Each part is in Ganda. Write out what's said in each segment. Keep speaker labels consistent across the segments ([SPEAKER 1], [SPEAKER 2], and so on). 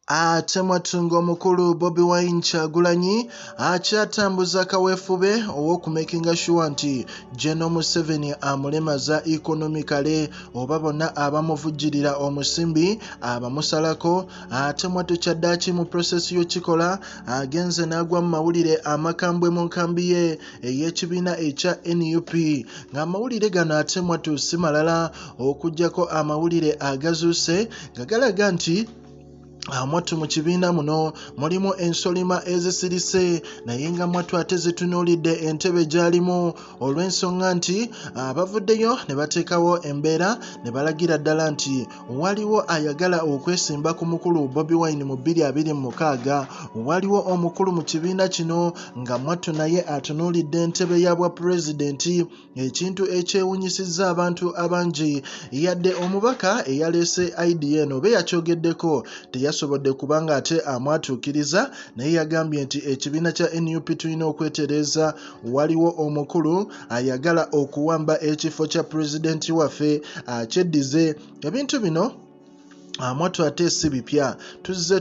[SPEAKER 1] Ate mwatunga omukulu Bobi Wine Kyagulanyi akyatambuza kaweefube ow'okumakinga sure nti General Museveni amulemaza economically oba bonna abamuvujjirira omusimbi abamusalako. Ate mwatu kyaddaaki mu process y'okikola agenze n'agwa mu mawulire amakambwe mu nkambi ye ey'ekibiina ekya NUP ng'amawulire gano ate mwatu si malala okuggyako amawulire agazuuse nga galaga nti mwatu mu kibiina muno mulimu ensolima ezisirise naye nga mwatu ate zitunuulidde entebe gy'alimu olw'ensonga nti bavuddeyo ne bateekawo embeera ne balagira ddala nti waliwo ayagala okwesimba ku mukulu Bobi Wine mu 2026 waliwo omukulu mu kibiina kino nga mwatu naye atunuulidde entebe ya bwa Presidency, ekintu ekyewunyisizza abantu abangi yadde omubaka eyaleese IDN oba yakyogeddeko yasobodde kubanga ate amwatuukiriza naye yagambye nti ekibiina kya NUP tulina okwetereeza waliwo omukulu ayagala okuwamba ekifo kya pulezidenti waffe akyeddize. Ebintu bino mwatu ate si bipya, tuzze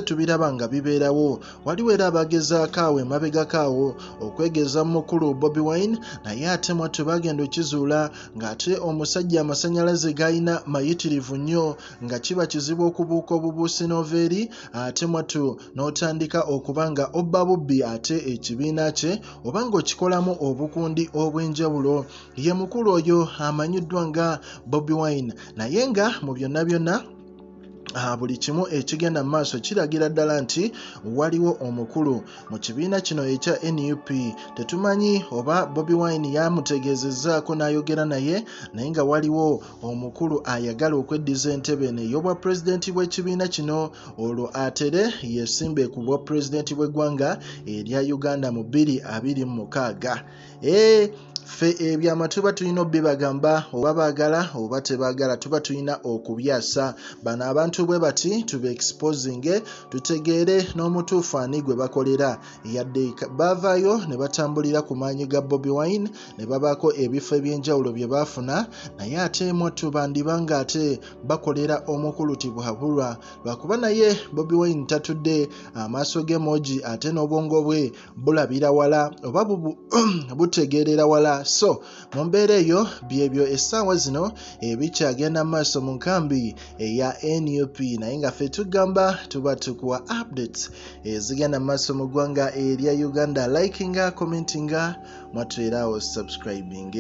[SPEAKER 1] tubiraba nga bibeerawo. Waliwo era abagezaako awo emabegakaawo okwegeza mukulu Bobi Wine naye ate mwatu bagenda okizuula ng'ate omusajja amasannyalaze g'alina mayitirivu nnyo nga kiba kizibu okubuuka obubuusi n'oveeri ate mwatu n'otandika okuba nga obba bubbi ate ekibiina kye oba ng'okikolamu obukundi obw'enjawulo. Ye mukulu oyo amanyiddwa nga Bobi Wine naye nga mu byonna byonna buli kimu ekigenda mu maaso kiragira ddala nti waliwo omukulu mu kibiina kino ekya NUP. Tetumanyi oba Bobi Wine yamutegeezezzaako n'ayogera naye nga waliwo omukulu ayagala okweddiza entebe eno ey'obwa pulezidenti bw'ekibiina kino olwo atere yesimbe ku bwa pulezidenti bw'eggwanga erya Uganda mu 2026. Ffe ebyama tuba tulina obbibagamba oba baagala oba tebaagala tuba tulina okubyasa. Bano abantu bwe bati tuba exposinge tutegeere n'omutuufu ani gwe bakolera yadde baavaayo ne batambulira ku maanyi ga Bobi Wine ne babaako ebifo eby'enjawulo bye baafuna naye ate mwatu bandibanga ate bakolera omukulu tibuhabulwa lwakuba naye Bobi Wine tatudde amaaso g'emoji ate n'obwongo bwe bulabira wala oba butegeerera wala. So mu mbeera eyo byebyo essaawa zino ebikyagenda mu maaso mu nkambi eya NUP naye nga ffe tugamba tuba tukuwa updates ezigenda mu maaso mu ggwanga erya Uganda. Likinga, commentinga, mwatwerawo subscribing.